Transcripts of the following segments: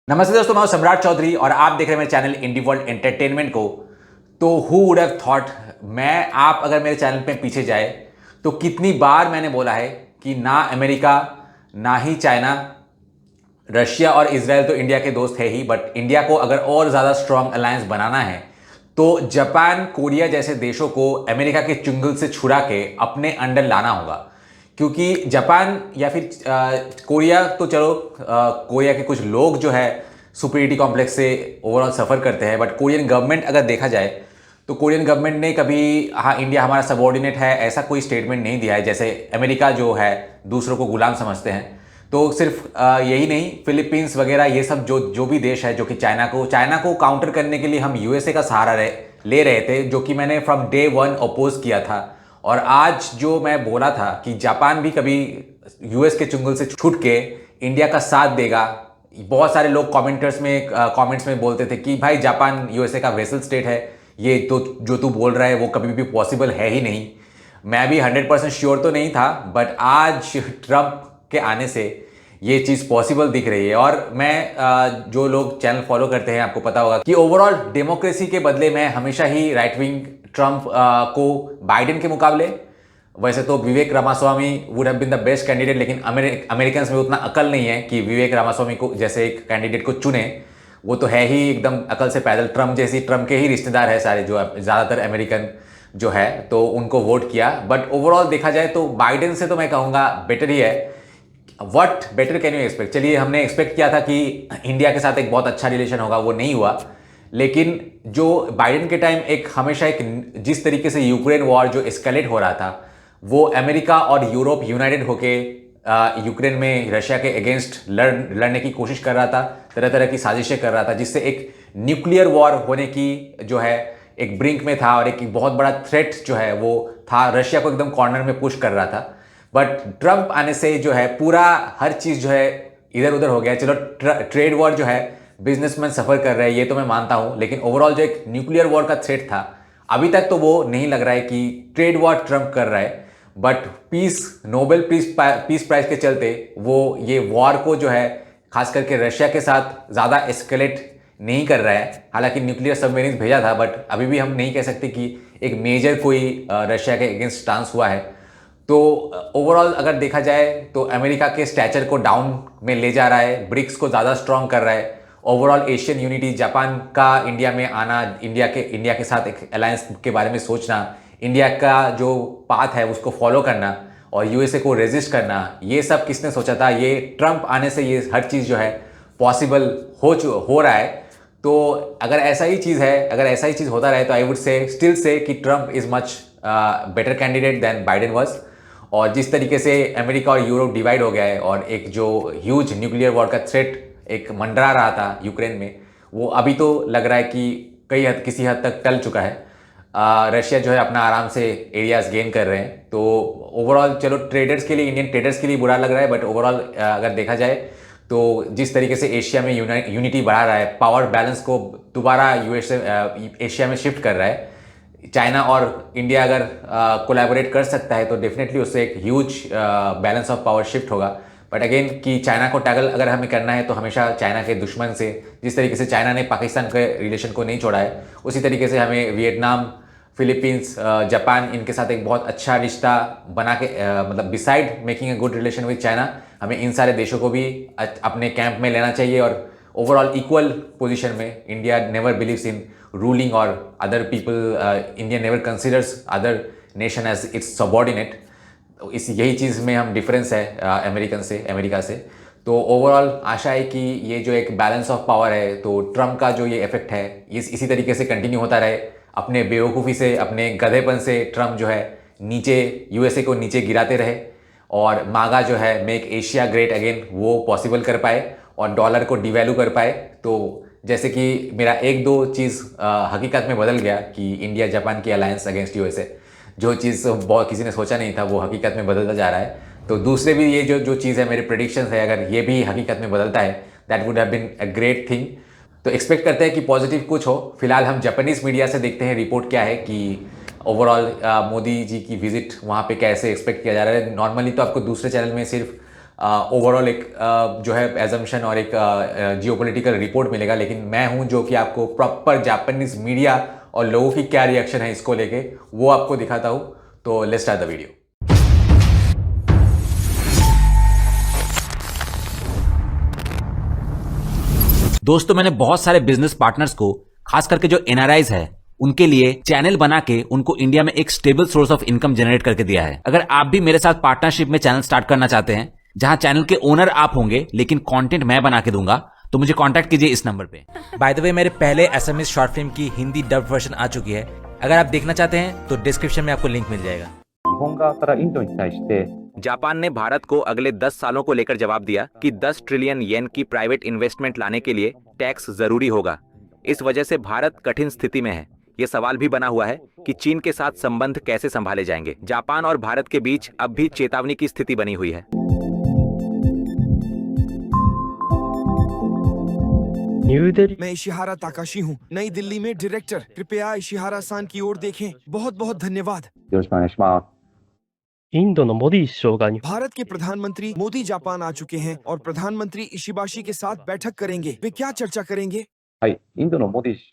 नमस्ते दोस्तों, मैं हूं सम्राट चौधरी और आप देख रहे हैं मेरे चैनल इंडी वर्ल्ड एंटरटेनमेंट को। तो हु वुड हैव थॉट, मैं आप अगर मेरे चैनल पे पीछे जाए तो कितनी बार मैंने बोला है कि ना अमेरिका, ना ही चाइना, रशिया और इजराइल तो इंडिया के दोस्त है ही, बट इंडिया को अगर और ज़्यादा स्ट्रांग अलायंस बनाना है तो जापान, कोरिया जैसे देशों को अमेरिका के चुंगल से छुड़ा के अपने अंडर लाना होगा। क्योंकि जापान या फिर कोरिया तो चलो, कोरिया के कुछ लोग जो है सुपीरियरिटी कॉम्प्लेक्स से ओवरऑल सफ़र करते हैं, बट कोरियन गवर्नमेंट अगर देखा जाए तो कोरियन गवर्नमेंट ने कभी हाँ इंडिया हमारा सबॉर्डिनेट है ऐसा कोई स्टेटमेंट नहीं दिया है, जैसे अमेरिका जो है दूसरों को गुलाम समझते हैं। तो सिर्फ यही नहीं, फिलीपींस वगैरह ये सब जो जो भी देश है जो कि चाइना को काउंटर करने के लिए हम यूएसए का सहारा ले रहे थे, जो कि मैंने फ्रॉम डे वन अपोज किया था। और आज जो मैं बोला था कि जापान भी कभी यूएस के चुंगल से छूट के इंडिया का साथ देगा, बहुत सारे लोग कमेंट्स में बोलते थे कि भाई जापान यूएसए का वेसल स्टेट है, ये तो जो तू बोल रहा है वो कभी भी पॉसिबल है ही नहीं। मैं भी 100% श्योर तो नहीं था, बट आज ट्रंप के आने से ये चीज़ पॉसिबल दिख रही है। और मैं जो लोग चैनल फॉलो करते हैं आपको पता होगा कि ओवरऑल डेमोक्रेसी के बदले मैं हमेशा ही राइट विंग ट्रंप को बाइडेन के मुकाबले, वैसे तो Vivek Ramaswamy would have been the best candidate, लेकिन अमेरिकन में उतना अकल नहीं है कि विवेक रामास्वामी को जैसे एक कैंडिडेट को चुने। वो तो है ही एकदम अकल से पैदल, ट्रंप के ही रिश्तेदार है सारे, जो ज़्यादातर अमेरिकन जो है, तो उनको वोट किया। बट ओवरऑल देखा जाए तो बाइडेन से तो मैं कहूँगा बेटर ही है। What better can you expect. चलिए, हमने एक्सपेक्ट किया था कि इंडिया के साथ एक बहुत अच्छा रिलेशन होगा, वो नहीं हुआ। लेकिन जो बाइडेन के टाइम एक हमेशा एक जिस तरीके से यूक्रेन वॉर जो एस्केलेट हो रहा था, वो अमेरिका और यूरोप यूनाइटेड होके यूक्रेन में रशिया के अगेंस्ट लड़ने की कोशिश कर रहा था, तरह तरह की साजिशें कर रहा था, जिससे एक न्यूक्लियर वॉर होने की जो है एक ब्रिंक में था, और एक बहुत बड़ा थ्रेट जो है वो था, रशिया को एकदम कॉर्नर में पुश कर रहा था। बट ट्रंप आने से जो है पूरा हर चीज़ जो है इधर उधर हो गया। चलो, ट्रेड वॉर जो है बिजनेसमैन सफ़र कर रहे हैं, ये तो मैं मानता हूँ, लेकिन ओवरऑल जो एक न्यूक्लियर वॉर का थ्रेट था, अभी तक तो वो नहीं लग रहा है कि ट्रेड वॉर ट्रंप कर रहा है। बट नोबेल पीस प्राइज के चलते वो ये वॉर को जो है खास करके रशिया के साथ ज़्यादा एस्केलेट नहीं कर रहा है। हालांकि न्यूक्लियर सबमरीन भेजा था, बट अभी भी हम नहीं कह सकते कि एक मेजर कोई रशिया के अगेंस्ट स्टांस हुआ है। तो ओवरऑल अगर देखा जाए तो अमेरिका के स्टैचर को डाउन में ले जा रहा है, ब्रिक्स को ज़्यादा स्ट्रांग कर रहा है। ओवरऑल एशियन यूनिटी, जापान का इंडिया में आना, इंडिया के साथ एक अलायंस के बारे में सोचना, इंडिया का जो पाथ है उसको फॉलो करना और यूएसए को रेजिस्ट करना, ये सब किसने सोचा था। ये ट्रंप आने से ये हर चीज़ जो है पॉसिबल हो रहा है। तो अगर ऐसा ही चीज़ है, अगर ऐसा ही चीज़ होता रहे तो आई वुड स्टिल से कि Trump is much better candidate than Biden was. और जिस तरीके से अमेरिका और यूरोप डिवाइड हो गया है और एक जो ह्यूज न्यूक्लियर वॉर का थ्रेट एक मंडरा रहा था यूक्रेन में, वो अभी तो लग रहा है कि किसी हद तक टल चुका है। रशिया जो है अपना आराम से एरियाज गेन कर रहे हैं। तो ओवरऑल चलो, ट्रेडर्स के लिए, इंडियन ट्रेडर्स के लिए बुरा लग रहा है, बट ओवरऑल अगर देखा जाए तो जिस तरीके से एशिया में यूनिटी बढ़ा रहा है, पावर बैलेंस को दोबारा एशिया में शिफ्ट कर रहा है, चाइना और इंडिया अगर कोलैबोरेट कर सकता है तो डेफिनेटली उससे एक huge balance of power shift होगा। बट अगेन कि चाइना को टैकल अगर हमें करना है तो हमेशा चाइना के दुश्मन से, जिस तरीके से चाइना ने पाकिस्तान के रिलेशन को नहीं छोड़ा है, उसी तरीके से हमें वियतनाम, फिलीपींस, जापान, इनके साथ एक बहुत अच्छा रिश्ता बना के मतलब beside making a good relation with China, हमें इन सारे देशों को भी अपने कैंप में लेना चाहिए। और ओवरऑल इक्वल पोजीशन में, India never believes in ruling और other people, India never considers other nation as its subordinate. इस यही चीज़ में हम डिफरेंस है अमेरिका से। तो ओवरऑल आशा है कि ये जो एक बैलेंस ऑफ पावर है, तो ट्रम्प का जो ये इफेक्ट है इसी तरीके से कंटिन्यू होता रहे। अपने बेवकूफ़ी से, अपने गधेपन से ट्रम्प जो है नीचे, यूएसए को नीचे गिराते रहे, और मागा जो है मेक एशिया ग्रेट अगेन वो पॉसिबल कर पाए और डॉलर को डिवैल्यू कर पाए। तो जैसे कि मेरा एक दो चीज़ हकीकत में बदल गया कि इंडिया जापान की अलायंस अगेंस्ट यूएसए, जो चीज़ बहुत किसी ने सोचा नहीं था वो हकीकत में बदलता जा रहा है। तो दूसरे भी ये जो चीज़ है, मेरे प्रेडिक्शंस है, अगर ये भी हकीकत में बदलता है, that would have been a great thing. तो एक्सपेक्ट करते हैं कि पॉजिटिव कुछ हो। फिलहाल हम जापानीज़ मीडिया से देखते हैं रिपोर्ट क्या है कि ओवरऑल मोदी जी की विजिट वहाँ पे कैसे एक्सपेक्ट किया जा रहा है। नॉर्मली तो आपको दूसरे चैनल में सिर्फ ओवरऑल एक जो है एजम्पशन और एक जियोपॉलिटिकल रिपोर्ट मिलेगा, लेकिन मैं हूं जो कि आपको प्रॉपर जापानीज मीडिया और लोगों की क्या रिएक्शन है इसको लेके वो आपको दिखाता हूं। तो लेट्स स्टार्ट द वीडियो। दोस्तों, मैंने बहुत सारे बिजनेस पार्टनर्स को, खास करके जो एनआरआईज है, उनके लिए चैनल बना के उनको इंडिया में एक stable source of income generate करके दिया है। अगर आप भी मेरे साथ पार्टनरशिप में चैनल स्टार्ट करना चाहते हैं, जहां चैनल के ओनर आप होंगे लेकिन कंटेंट मैं बना के दूंगा, तो मुझे कांटेक्ट कीजिए इस नंबर पे। बाय द वे, मेरे पहले एसएमएस शॉर्ट फिल्म की हिंदी डब वर्जन आ चुकी है। अगर आप देखना चाहते हैं तो डिस्क्रिप्शन में आपको लिंक मिल जाएगा। जापान ने भारत को अगले 10 सालों को लेकर जवाब दिया कि 10 ट्रिलियन येन की प्राइवेट इन्वेस्टमेंट लाने के लिए टैक्स जरूरी होगा। इस वजह से भारत कठिन स्थिति में है। ये सवाल भी बना हुआ है कि चीन के साथ संबंध कैसे संभाले जाएंगे। जापान और भारत के बीच अब भी चेतावनी की स्थिति बनी हुई है। मैं इशिहारा ताकाशी हूँ, नई दिल्ली में डायरेक्टर। कृपया इशिहारा सान की ओर देखें। बहुत बहुत धन्यवाद। भारत के प्रधानमंत्री मोदी जापान आ चुके हैं और प्रधानमंत्री इशिबाशी के साथ बैठक करेंगे। वे क्या चर्चा करेंगे?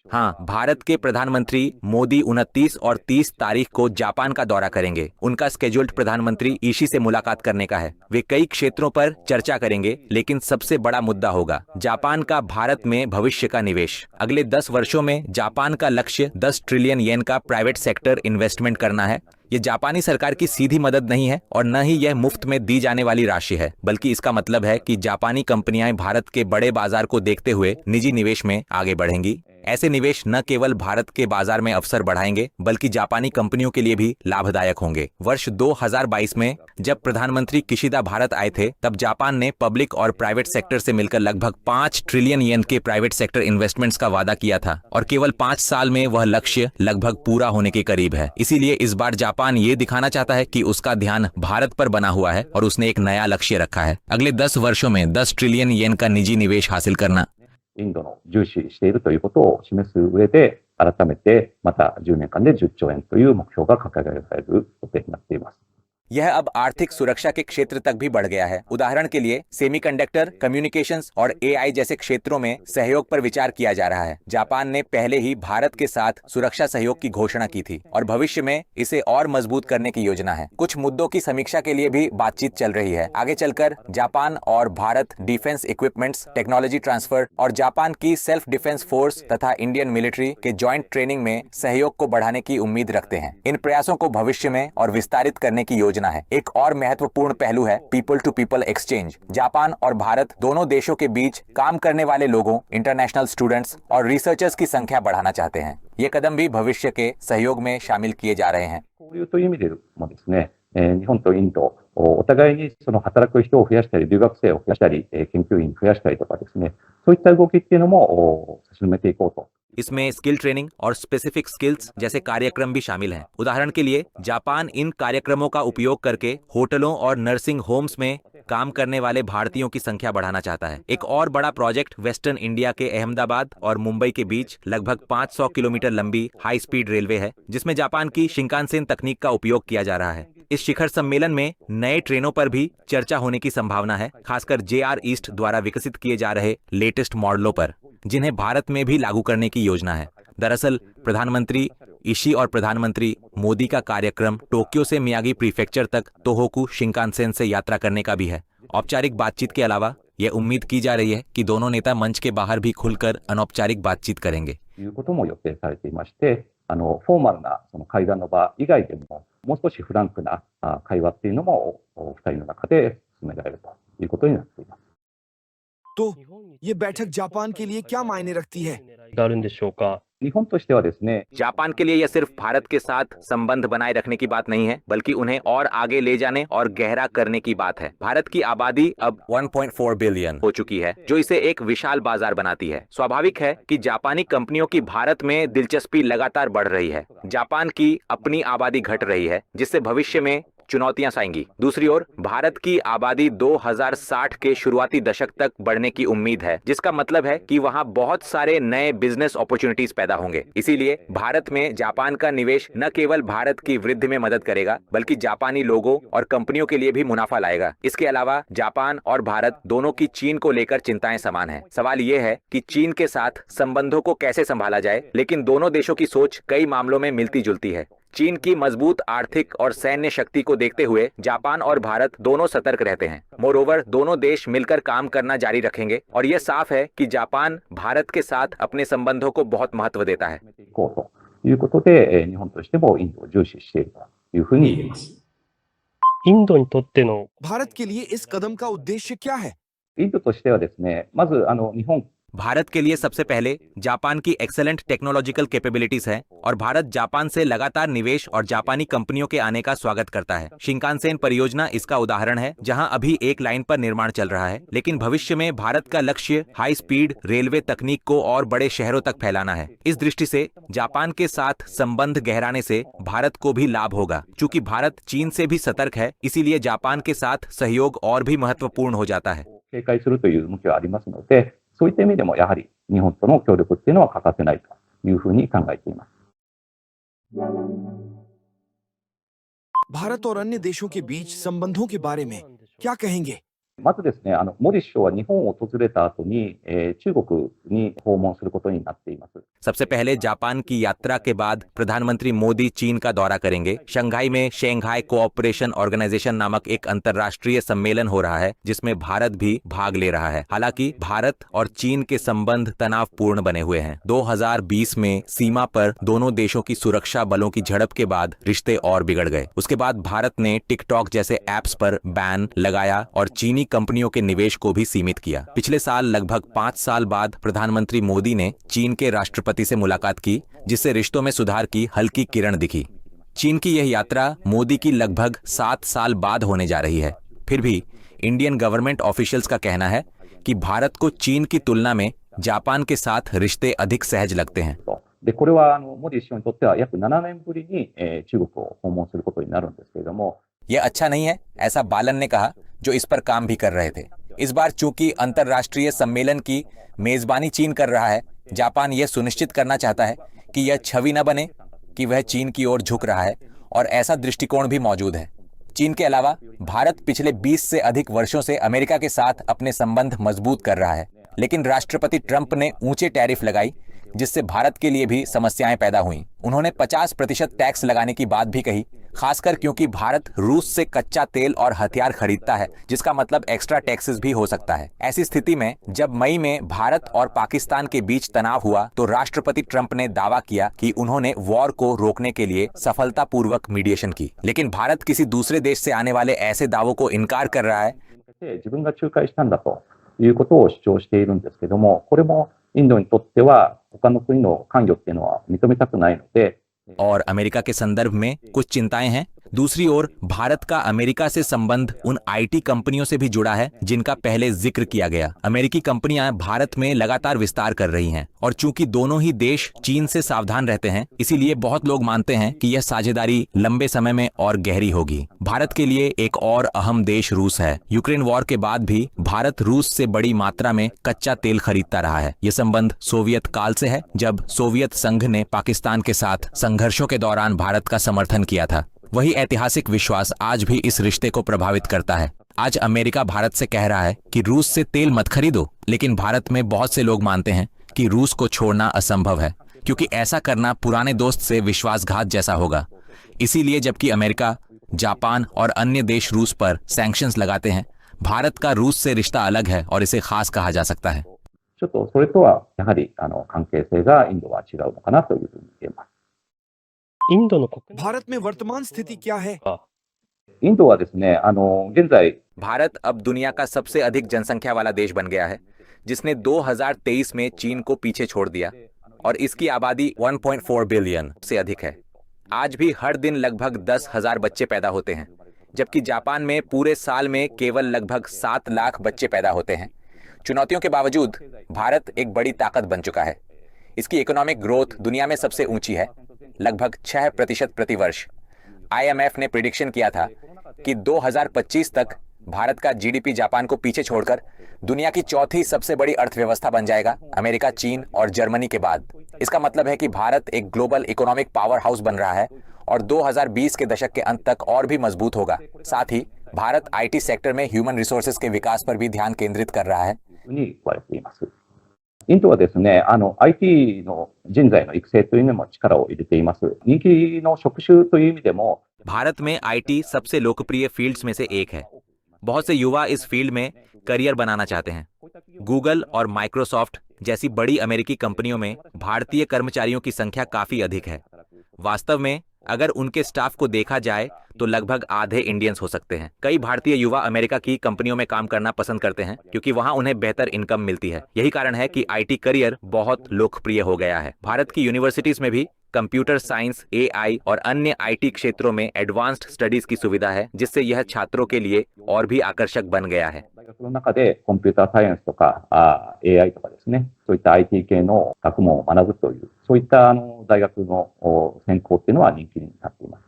हाँ, भारत के प्रधानमंत्री मोदी 29 और 30 तारीख को जापान का दौरा करेंगे। उनका स्केड्यूल्ड प्रधानमंत्री इशी से मुलाकात करने का है। वे कई क्षेत्रों पर चर्चा करेंगे, लेकिन सबसे बड़ा मुद्दा होगा जापान का भारत में भविष्य का निवेश। अगले 10 वर्षों में जापान का लक्ष्य 10 ट्रिलियन येन का प्राइवेट सेक्टर इन्वेस्टमेंट करना है। ये जापानी सरकार की सीधी मदद नहीं है और न ही यह मुफ्त में दी जाने वाली राशि है, बल्कि इसका मतलब है कि जापानी कंपनियां भारत के बड़े बाजार को देखते हुए निजी निवेश में आगे बढ़ेंगी। ऐसे निवेश न केवल भारत के बाजार में अवसर बढ़ाएंगे, बल्कि जापानी कंपनियों के लिए भी लाभदायक होंगे। वर्ष 2022 में जब प्रधानमंत्री किशिदा भारत आए थे, तब जापान ने पब्लिक और प्राइवेट सेक्टर से मिलकर लगभग 5 ट्रिलियन येन के प्राइवेट सेक्टर इन्वेस्टमेंट्स का वादा किया था और केवल 5 साल में वह लक्ष्य लगभग पूरा होने के करीब है। इसीलिए इस बार जापान ये दिखाना चाहता है कि उसका ध्यान भारत पर बना हुआ है और उसने एक नया लक्ष्य रखा है, अगले 10 वर्षों में 10 ट्रिलियन येन का निजी निवेश हासिल करना। インドの重視しているということを示す上で、改めてまた10年間で10兆円という目標が掲げられる予定になっています。 यह अब आर्थिक सुरक्षा के क्षेत्र तक भी बढ़ गया है। उदाहरण के लिए सेमीकंडक्टर, कम्युनिकेशंस और एआई जैसे क्षेत्रों में सहयोग पर विचार किया जा रहा है। जापान ने पहले ही भारत के साथ सुरक्षा सहयोग की घोषणा की थी और भविष्य में इसे और मजबूत करने की योजना है। कुछ मुद्दों की समीक्षा के लिए भी बातचीत चल रही है। आगे चलकर जापान और Bharat defence equipments, technology transfer और जापान की सेल्फ डिफेंस फोर्स तथा इंडियन मिलिट्री के ज्वाइंट ट्रेनिंग में सहयोग को बढ़ाने की उम्मीद रखते हैं। इन प्रयासों को भविष्य में और विस्तारित करने की योजना है। एक और महत्वपूर्ण पहलू है people to people exchange. Japan और भारत दोनों देशों के बीच काम करने वाले लोगों, इंटरनेशनल स्टूडेंट्स और रिसर्चर्स की संख्या बढ़ाना चाहते हैं। ये कदम भी भविष्य के सहयोग में शामिल किए जा रहे हैं। 交流という意味でもですね、日本とインド、お互いにその働く人を増やしたり、留学生を増やしたり、研究員を増やしたりとかですね、そういった動きっていうのも進めていこうと。 इसमें स्किल ट्रेनिंग और स्पेसिफिक स्किल्स जैसे कार्यक्रम भी शामिल हैं। उदाहरण के लिए जापान इन कार्यक्रमों का उपयोग करके होटलों और नर्सिंग होम्स में काम करने वाले भारतीयों की संख्या बढ़ाना चाहता है। एक और बड़ा प्रोजेक्ट वेस्टर्न इंडिया के अहमदाबाद और मुंबई के बीच लगभग 500 किलोमीटर लंबी हाई स्पीड रेलवे है, जिसमें जापान की शिंकानसेन तकनीक का उपयोग किया जा रहा है। इस शिखर सम्मेलन में नए ट्रेनों पर भी चर्चा होने की संभावना है, खासकर जेआर ईस्ट द्वारा विकसित किए जा रहे लेटेस्ट मॉडलों पर, जिन्हें भारत में भी लागू करने की योजना है। दरअसल प्रधानमंत्री इशी और प्रधानमंत्री मोदी का कार्यक्रम टोक्यो से मियागी प्रीफेक्चर तक तोहोकू शिंकानसेन से यात्रा करने का भी है। औपचारिक बातचीत के अलावा यह उम्मीद की जा रही है कि दोनों नेता मंच के बाहर भी खुलकर अनौपचारिक बातचीत करेंगे। いうことも予定されていまして、フォーマルなその会談の場以外でも、もう少しフランクな会話っていうのも2人の中で進められるということになっています。 तो ये बैठक जापान के लिए क्या मायने रखती है? 日本としてはですね、 जापान के लिए यह सिर्फ भारत के साथ संबंध बनाए रखने की बात नहीं है, बल्कि उन्हें और आगे ले जाने और गहरा करने की बात है। भारत की आबादी अब 1.4 बिलियन हो चुकी है, जो इसे एक विशाल बाजार बनाती है। स्वाभाविक है कि जापानी कंपनियों की भारत में दिलचस्पी लगातार बढ़ रही है। जापान की अपनी आबादी घट रही है, जिससे भविष्य में चुनौतियां आएंगी। दूसरी ओर भारत की आबादी 2060 के शुरुआती दशक तक बढ़ने की उम्मीद है, जिसका मतलब है कि वहां बहुत सारे नए बिजनेस अपॉर्चुनिटीज पैदा होंगे। इसीलिए भारत में जापान का निवेश न केवल भारत की वृद्धि में मदद करेगा, बल्कि जापानी लोगों और कंपनियों के लिए भी मुनाफा लाएगा। इसके अलावा जापान और भारत दोनों की चीन को लेकर चिंताएं समान हैं। सवाल यह है कि चीन के साथ संबंधों को कैसे संभाला जाए, लेकिन दोनों देशों की सोच कई मामलों में मिलती जुलती है। चीन की मजबूत आर्थिक और सैन्य शक्ति को देखते हुए जापान और भारत दोनों सतर्क रहते हैं। मोरोवर, दोनों देश मिलकर काम करना जारी रखेंगे और यह साफ है कि जापान भारत के साथ अपने संबंधों को बहुत महत्व देता है। こうということで、日本としてもインドを重視しているというふうに言えます。インドにとっての भारत के लिए इस कदम का उद्देश्य क्या है? インドとしてはですね、まず日本 भारत के लिए सबसे पहले जापान की एक्सेलेंट टेक्नोलॉजिकल कैपेबिलिटीज है और भारत जापान से लगातार निवेश और जापानी कंपनियों के आने का स्वागत करता है। शिंकानसेन परियोजना इसका उदाहरण है, जहां अभी एक लाइन पर निर्माण चल रहा है, लेकिन भविष्य में भारत का लक्ष्य हाई स्पीड रेलवे तकनीक को और बड़े शहरों तक फैलाना है। इस दृष्टि से जापान के साथ संबंध गहराने से भारत को भी लाभ होगा। चूंकि भारत चीन से भी सतर्क है, इसीलिए जापान के साथ सहयोग और भी महत्वपूर्ण हो जाता है। 警戒するという向きはありますので、そういった意味でもやはり日本との協力っていうのは欠かせないというふうに考えています。 भारत और अन्य देशों के बीच संबंधों के बारे में क्या कहेंगे? まずですね、モディ首相は日本を訪れた後に、中国に訪問することになっています。 सबसे पहले जापान की यात्रा के बाद प्रधानमंत्री मोदी चीन का दौरा करेंगे। शंघाई में शेंघाई कोऑपरेशन ऑर्गेनाइजेशन नामक एक अंतर्राष्ट्रीय सम्मेलन हो रहा है, जिसमें भारत भी भाग ले रहा है। हालांकि भारत और चीन के संबंध तनावपूर्ण बने हुए हैं। 2020 में सीमा पर दोनों देशों की सुरक्षा बलों की झड़प के बाद रिश्ते और बिगड़ गए। उसके बाद भारत ने टिकटॉक जैसे ऐप्स पर बैन लगाया और चीनी कंपनियों के निवेश को भी सीमित किया। पिछले साल लगभग 5 साल बाद प्रधानमंत्री मोदी ने चीन के राष्ट्रपति से मुलाकात की, जिससे रिश्तों में सुधार की हल्की किरण दिखी। चीन की यह यात्रा मोदी की लगभग 7 साल बाद होने जा रही है। फिर भी इंडियन गवर्नमेंट ऑफिशियल्स का कहना है कि भारत को चीन की तुलना में जापान के साथ रिश्ते अधिक सहज लगते हैं। で、これはモディ首相にとっては約7年ぶりに、中国を訪問することになるんですけれども、 यह अच्छा नहीं है, ऐसा बालन ने कहा, जो इस पर काम भी कर रहे थे। इस बार चूंकि अंतर्राष्ट्रीय सम्मेलन की मेजबानी चीन कर रहा है, जापान यह सुनिश्चित करना चाहता है कि यह छवि न बने कि वह चीन की ओर झुक रहा है, और ऐसा दृष्टिकोण भी मौजूद है। चीन के अलावा भारत पिछले 20 से अधिक वर्षों से अमेरिका के साथ अपने संबंध मजबूत कर रहा है, लेकिन राष्ट्रपति ट्रंप ने ऊंचे टैरिफ लगाई, जिससे भारत के लिए भी समस्याएं पैदा हुई। उन्होंने 50% टैक्स लगाने की बात भी कही, खासकर क्योंकि भारत रूस से कच्चा तेल और हथियार खरीदता है, जिसका मतलब एक्स्ट्रा टैक्सेस भी हो सकता है। ऐसी स्थिति में जब मई में भारत और पाकिस्तान के बीच तनाव हुआ, तो राष्ट्रपति ट्रंप ने दावा किया कि उन्होंने वॉर को रोकने के लिए सफलतापूर्वक मीडिएशन की। लेकिन भारत किसी दूसरे देश से आने वाले ऐसे दावों को इनकार कर रहा है। 自分が仲介したんだということを主張しているんですけども、これもインドにとっては他の国の関与っていうのは認めたくないので、 और अमेरिका के संदर्भ में कुछ चिंताएं हैं। दूसरी ओर भारत का अमेरिका से संबंध उन आईटी कंपनियों से भी जुड़ा है जिनका पहले जिक्र किया गया। अमेरिकी कंपनियां भारत में लगातार विस्तार कर रही हैं, और चूंकि दोनों ही देश चीन से सावधान रहते हैं, इसीलिए बहुत लोग मानते हैं कि यह साझेदारी लंबे समय में और गहरी होगी। भारत के लिए एक और अहम देश रूस है। यूक्रेन वॉर के बाद भी भारत रूस से बड़ी मात्रा में कच्चा तेल खरीदता रहा है। यह संबंध सोवियत काल से है, जब सोवियत संघ ने पाकिस्तान के साथ संघर्षों के दौरान भारत का समर्थन किया था। वही ऐतिहासिक विश्वास आज भी इस रिश्ते को प्रभावित करता है। आज अमेरिका भारत से कह रहा है कि रूस से तेल मत खरीदो, लेकिन भारत में बहुत से लोग मानते हैं कि रूस को छोड़ना असंभव है, क्योंकि ऐसा करना पुराने दोस्त से विश्वासघात जैसा होगा। इसीलिए जबकि अमेरिका, जापान और अन्य देश रूस पर सैंक्शंस लगाते हैं, भारत का रूस से रिश्ता अलग है और इसे खास कहा जा सकता है। ちょっとそれとはやはり関係性がインドは違うのかなというふうに言えます。 インドの国 भारत में वर्तमान स्थिति क्या है? インドはですね、現在 भारत अब दुनिया का सबसे अधिक जनसंख्या वाला देश बन गया है, जिसने 2023 में चीन को पीछे छोड़ दिया, और इसकी आबादी 1.4 बिलियन से अधिक है। आज भी हर दिन लगभग 10,000 बच्चे पैदा होते हैं, जबकि जापान में पूरे साल में केवल लगभग 7 लाख बच्चे पैदा होते हैं। चुनौतियों के बावजूद भारत एक बड़ी ताकत बन चुका है। इसकी इकोनॉमिक ग्रोथ दुनिया में सबसे ऊंची है, लगभग 6% प्रति वर्ष। IMF ने प्रिडिक्शन किया था कि 2025 तक भारत का जीडीपी जापान को पीछे छोड़कर दुनिया की चौथी सबसे बड़ी अर्थव्यवस्था बन जाएगा, अमेरिका, चीन और जर्मनी के बाद। इसका मतलब है कि भारत एक ग्लोबल इकोनॉमिक पावर हाउस बन रहा है और 2020 के दशक के अंत तक और भी मजबूत होगा। साथ ही भारत IT सेक्टर में ह्यूमन रिसोर्सेज के विकास पर भी ध्यान केंद्रित कर रहा है। に言われています。インドはですね、IT の人材の育成というのも力を入れています。人気の職種という意味でも、 भारत में IT सबसे लोकप्रिय फील्ड्स में से एक है। बहुत से युवा इस फील्ड में करियर बनाना चाहते हैं। गूगल और माइक्रोसॉफ्ट जैसी बड़ी अमेरिकी कंपनियों में भारतीय कर्मचारियों की संख्या काफी अधिक है। वास्तव में अगर उनके स्टाफ को देखा जाए तो लगभग आधे इंडियंस हो सकते हैं। कई भारतीय युवा अमेरिका की कंपनियों में काम करना पसंद करते हैं क्योंकि वहां उन्हें बेहतर इनकम मिलती है। यही कारण है कि IT करियर बहुत लोकप्रिय हो गया है। भारत की यूनिवर्सिटीज में भी कंप्यूटर साइंस, AI और अन्य IT क्षेत्रों में एडवांस्ड स्टडीज की सुविधा है, जिससे यह छात्रों के लिए और भी आकर्षक बन गया है। 大学の中でコンピューターサイエンスとかAI とかですね、そういった IT 系の学問を学ぶという、そういった大学の専攻っていうのは人気になっています。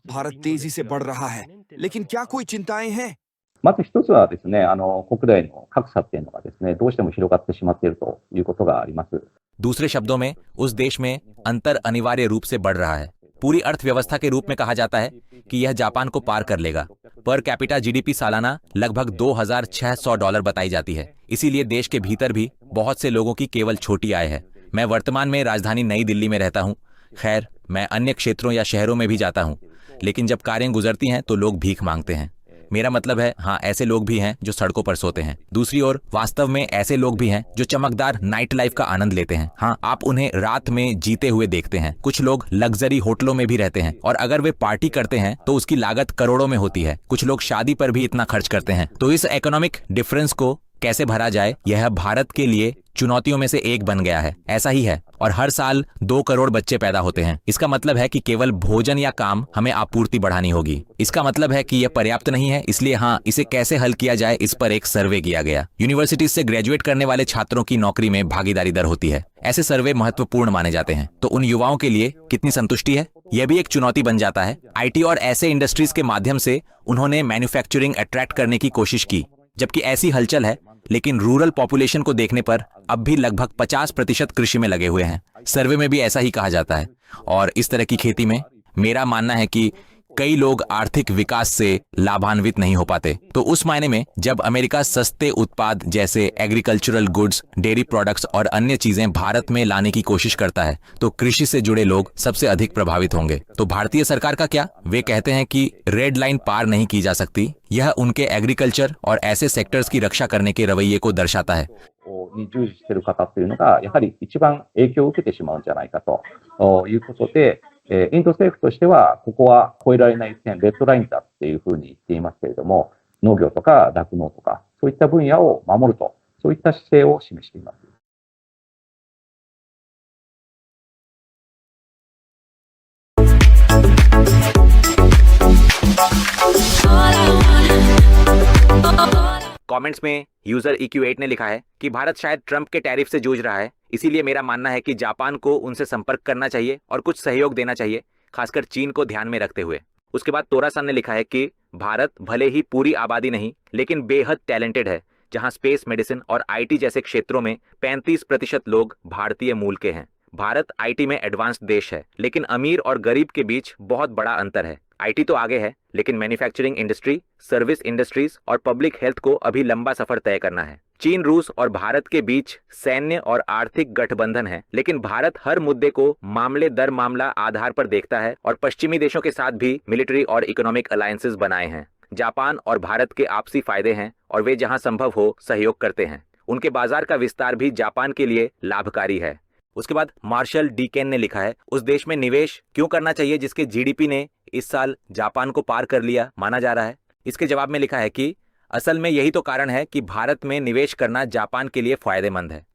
भारत तेजी से बढ़ रहा है, लेकिन क्या कोई चिंताएं हैं? まず一つはですね、国内の格差っていうのがですね、どうしても広がってしまっているということがあります。 दूसरे शब्दों में उस देश में अंतर अनिवार्य रूप से बढ़ रहा है। पूरी अर्थव्यवस्था के रूप में कहा जाता है कि यह जापान को पार कर लेगा। पर कैपिटा जीडीपी सालाना लगभग $2,600 बताई जाती है। इसीलिए देश के भीतर भी बहुत से लोगों की केवल छोटी आय है। मैं वर्तमान में राजधानी नई दिल्ली में रहता हूँ। खैर, मैं अन्य क्षेत्रों या शहरों में भी जाता हूँ, लेकिन जब कारें गुजरती हैं तो लोग भीख मांगते हैं। मेरा मतलब है, हाँ, ऐसे लोग भी हैं जो सड़कों पर सोते हैं। दूसरी ओर वास्तव में ऐसे लोग भी हैं जो चमकदार नाइट लाइफ का आनंद लेते हैं। हाँ, आप उन्हें रात में जीते हुए देखते हैं। कुछ लोग लग्जरी होटलों में भी रहते हैं और अगर वे पार्टी करते हैं तो उसकी लागत करोड़ों में होती है। कुछ लोग शादी पर भी इतना खर्च करते हैं। तो इस इकोनॉमिक डिफरेंस को कैसे भरा जाए, यह भारत के लिए चुनौतियों में से एक बन गया है। ऐसा ही है, और हर साल 2 करोड़ बच्चे पैदा होते हैं। इसका मतलब है कि केवल भोजन या काम हमें आपूर्ति बढ़ानी होगी। इसका मतलब है कि यह पर्याप्त नहीं है, इसलिए हाँ, इसे कैसे हल किया जाए, इस पर एक सर्वे किया गया। यूनिवर्सिटीज से ग्रेजुएट करने वाले छात्रों की नौकरी में भागीदारी दर होती है। ऐसे सर्वे महत्वपूर्ण माने जाते हैं। तो उन युवाओं के लिए कितनी संतुष्टि है, यह भी एक चुनौती बन जाता है। IT और ऐसे इंडस्ट्रीज के माध्यम से उन्होंने मैन्युफैक्चरिंग अट्रैक्ट करने की कोशिश की, जबकि ऐसी हलचल है, लेकिन रूरल पॉपुलेशन को देखने पर अब भी लगभग 50% कृषि में लगे हुए हैं। सर्वे में भी ऐसा ही कहा जाता है। और इस तरह की खेती में मेरा मानना है कि कई लोग आर्थिक विकास से लाभान्वित नहीं हो पाते। तो उस मायने में जब अमेरिका सस्ते उत्पाद जैसे एग्रीकल्चरल गुड्स, डेयरी प्रोडक्ट्स और अन्य चीजें भारत में लाने की कोशिश करता है, तो कृषि से जुड़े लोग सबसे अधिक प्रभावित होंगे। तो भारतीय सरकार का क्या? वे कहते हैं कि रेड लाइन पार नहीं की जा सकती। यह उनके एग्रीकल्चर और ऐसे सेक्टर्स की रक्षा करने के रवैये को दर्शाता है। に従事している方っていうのが、やはり一番影響を受けてしまうんじゃないかということで、インド政府としては、ここは越えられない線、レッドラインだっていうふうに言っていますけれども、農業とか酪農とか、そういった分野を守ると、そういった姿勢を示しています。कमेंट्स में यूजर EQ8 ने लिखा है कि भारत शायद ट्रंप के टैरिफ से जूझ रहा है, इसीलिए मेरा मानना है कि जापान को उनसे संपर्क करना चाहिए और कुछ सहयोग देना चाहिए, खासकर चीन को ध्यान में रखते हुए। उसके बाद तोरासन ने लिखा है कि भारत भले ही पूरी आबादी नहीं, लेकिन बेहद टैलेंटेड है, जहां स्पेस, मेडिसिन और IT जैसे क्षेत्रों में 35% लोग भारतीय मूल के हैं। भारत IT में एडवांस्ड देश है, लेकिन अमीर और गरीब के बीच बहुत बड़ा अंतर है। IT तो आगे है, लेकिन मैन्युफैक्चरिंग इंडस्ट्री, सर्विस इंडस्ट्रीज और पब्लिक हेल्थ को अभी लंबा सफर तय करना है। चीन, रूस और भारत के बीच सैन्य और आर्थिक गठबंधन है, लेकिन भारत हर मुद्दे को मामले दर मामला आधार पर देखता है और पश्चिमी देशों के साथ भी मिलिट्री और इकोनॉमिक अलायंसेस बनाए हैं। जापान और भारत के आपसी फायदे हैं और वे जहां संभव हो सहयोग करते हैं। उनके बाजार का विस्तार भी जापान के लिए लाभकारी है। उसके बाद मार्शल डीकेन ने लिखा है, उस देश में निवेश क्यों करना चाहिए जिसके GDP ने इस साल जापान को पार कर लिया माना जा रहा है। इसके जवाब में लिखा है कि असल में यही तो कारण है कि भारत में निवेश करना जापान के लिए फायदेमंद है।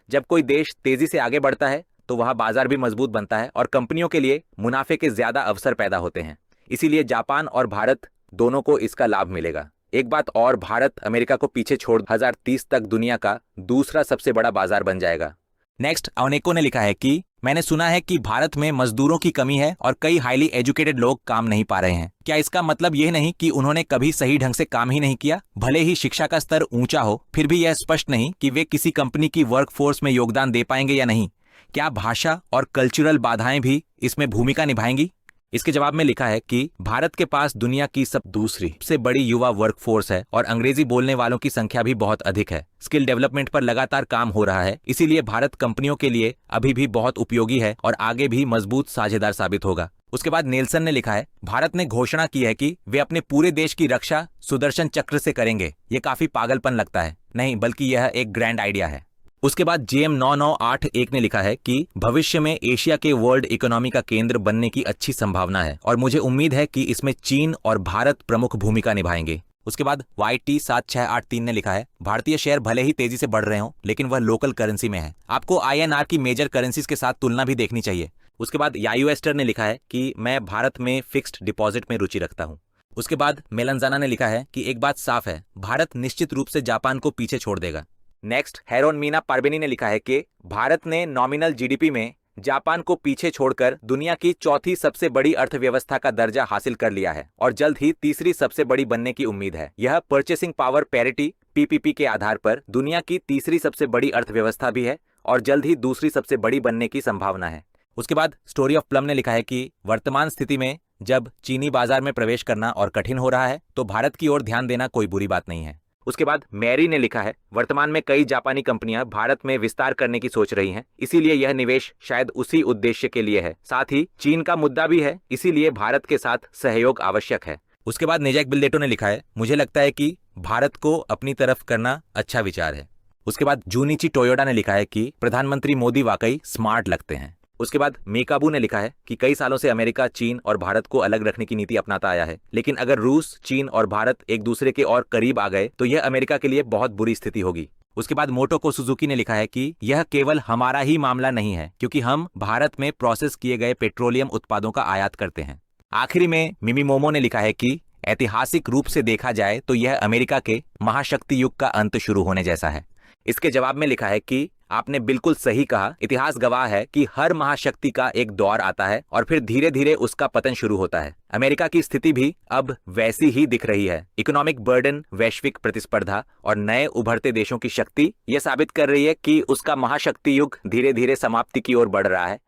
जब कोई देश तेजी से आगे बढ़ता है तो वह बाजार भी मजबूत बनता है और कंपनियों के लिए मुनाफे के ज्यादा अवसर पैदा होते हैं। इसीलिए जापान और भारत दोनों को इसका लाभ मिलेगा। एक बात और, भारत अमेरिका को पीछे छोड़ 2030 तक दुनिया का दूसरा सबसे बड़ा बाजार बन जाएगा। नेक्स्ट अवनेको ने लिखा है कि मैंने सुना है कि भारत में मजदूरों की कमी है और कई हाईली एजुकेटेड लोग काम नहीं पा रहे हैं। क्या इसका मतलब यह नहीं कि उन्होंने कभी सही ढंग से काम ही नहीं किया? भले ही शिक्षा का स्तर ऊंचा हो, फिर भी यह स्पष्ट नहीं कि वे किसी कंपनी की वर्कफोर्स में योगदान दे पाएंगे या नहीं। क्या भाषा और कल्चरल बाधाएं भी इसमें भूमिका निभाएंगी? इसके जवाब में लिखा है कि भारत के पास दुनिया की सबसे बड़ी युवा वर्कफोर्स है और अंग्रेजी बोलने वालों की संख्या भी बहुत अधिक है। स्किल डेवलपमेंट पर लगातार काम हो रहा है, इसीलिए भारत कंपनियों के लिए अभी भी बहुत उपयोगी है और आगे भी मजबूत साझेदार साबित होगा। उसके बाद नेल्सन ने लिखा है, भारत ने घोषणा की है कि वे अपने पूरे देश की रक्षा सुदर्शन चक्र से करेंगे। ये काफी पागलपन लगता है। नहीं, बल्कि यह एक ग्रैंड आइडिया है। उसके बाद JM 9981 ने लिखा है कि भविष्य में एशिया के वर्ल्ड इकोनॉमी का केंद्र बनने की अच्छी संभावना है और मुझे उम्मीद है कि इसमें चीन और भारत प्रमुख भूमिका निभाएंगे। उसके बाद YT 7683 ने लिखा है, भारतीय शेयर भले ही तेजी से बढ़ रहे हों, लेकिन वह लोकल करेंसी में है। आपको INR की मेजर करेंसीज के साथ तुलना भी देखनी चाहिए। उसके बाद यायूएस्टर ने लिखा है कि मैं भारत में फिक्स्ड डिपॉजिट में रुचि रखता हूँ। उसके बाद मेलनजाना ने लिखा है कि एक बात साफ है, भारत निश्चित रूप से जापान को पीछे छोड़ देगा। नेक्स्ट हेरोन मीना पार्बेनी ने लिखा है कि भारत ने नॉमिनल GDP में जापान को पीछे छोड़कर दुनिया की चौथी सबसे बड़ी अर्थव्यवस्था का दर्जा हासिल कर लिया है और जल्द ही तीसरी सबसे बड़ी बनने की उम्मीद है। यह परचेसिंग पावर पैरिटी PPP के आधार पर दुनिया की तीसरी सबसे बड़ी अर्थव्यवस्था भी है और जल्द ही दूसरी सबसे बड़ी बनने की संभावना है। उसके बाद स्टोरी ऑफ प्लम ने लिखा है कि वर्तमान स्थिति में जब चीनी बाजार में प्रवेश करना और कठिन हो रहा है तो भारत की ओर ध्यान देना कोई बुरी बात नहीं है। उसके बाद मैरी ने लिखा है, वर्तमान में कई जापानी कंपनियां भारत में विस्तार करने की सोच रही हैं, इसीलिए यह निवेश शायद उसी उद्देश्य के लिए है। साथ ही चीन का मुद्दा भी है, इसीलिए भारत के साथ सहयोग आवश्यक है। उसके बाद नेजैक बिल्डेटो ने लिखा है, मुझे लगता है कि भारत को अपनी तरफ करना अच्छा विचार है। उसके बाद जूनिची टोयोडा ने लिखा है कि प्रधानमंत्री मोदी वाकई स्मार्ट लगते हैं। उसके बाद मेकाबू ने लिखा है कि कई सालों से अमेरिका चीन और भारत को अलग रखने की नीति अपनाता आया है, लेकिन अगर रूस, चीन और भारत एक दूसरे के और करीब आ गए तो यह अमेरिका के लिए बहुत बुरी स्थिति होगी। उसके बाद मोटोको सुजुकी ने लिखा है कि यह केवल हमारा ही मामला नहीं है, क्योंकि हम भारत में प्रोसेस किए गए पेट्रोलियम उत्पादों का आयात करते हैं। आखिरी में मिमी मोमो ने लिखा है कि ऐतिहासिक रूप से देखा जाए तो यह अमेरिका के महाशक्ति युग का अंत शुरू होने जैसा है। इसके जवाब में लिखा है कि आपने बिल्कुल सही कहा, इतिहास गवाह है कि हर महाशक्ति का एक दौर आता है और फिर धीरे धीरे उसका पतन शुरू होता है। अमेरिका की स्थिति भी अब वैसी ही दिख रही है। इकोनॉमिक बर्डन, वैश्विक प्रतिस्पर्धा और नए उभरते देशों की शक्ति यह साबित कर रही है कि उसका महाशक्ति युग धीरे धीरे समाप्ति की ओर बढ़ रहा है